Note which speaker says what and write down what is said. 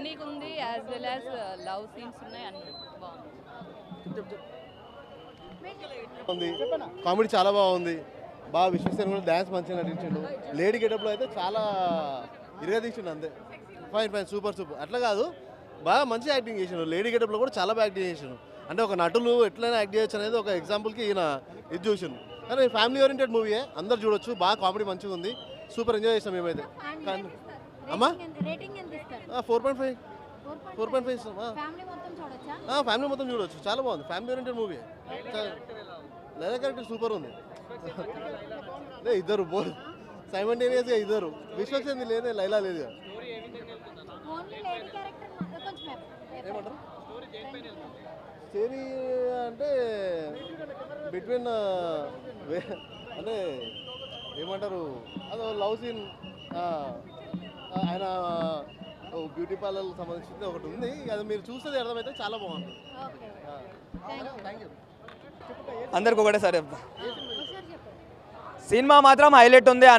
Speaker 1: కామెడీగా ఉంది as well as love scenes ఉన్నాయి అన్ని బాగుంది.
Speaker 2: కామెడీ చాలా బాగుంది. బాగా విశ్వసేన్ కూడా డ్యాన్స్ మంచిగా నటించాడు. లేడీ గెటప్లో అయితే చాలా ఇరగదీసిండు అంతే. ఫైన్ ఫైన్ సూపర్ సూపర్ అట్లా కాదు, బాగా మంచి యాక్టింగ్ చేసాడు. లేడీ గెటప్లో కూడా చాలా బాగా యాక్టింగ్ చేసాడు. అంటే ఒక నటులు ఎట్లయినా యాక్ట్ చేయొచ్చు అనేది ఒక ఎగ్జాంపుల్కి ఈయన ఇది చూసాను. కానీ ఫ్యామిలీ ఓరియంటెడ్ మూవీయే, అందరు చూడొచ్చు. బాగా కామెడీ మంచిగా ఉంది. సూపర్ ఎంజాయ్ చేస్తాం మేమైతే. అమ్మా 4.5 4.5 ఇస్తాం. ఫ్యామిలీ మొత్తం చూడొచ్చు, చాలా బాగుంది. Family oriented movie. లేదా క్యారెక్టర్ సూపర్ ఉంది. లే ఇద్దరు సైమల్టేనియస్గా ఇద్దరు. విశ్వసేన్ లేదే, లైలా లేదు. ఏమంటారు స్టోరీ అంటే బిట్వీన్ అంటే ఏమంటారు, అదో లవ్ సీన్. ఆయన బ్యూటీ పార్లర్కి సంబంధించింది ఒకటి ఉంది. అది మీరు చూస్తే అర్థమైతే చాలా బాగుంటుంది.
Speaker 3: అందరికి ఒకటేసారి చెప్తా, సినిమా మాత్రం హైలైట్ ఉంది.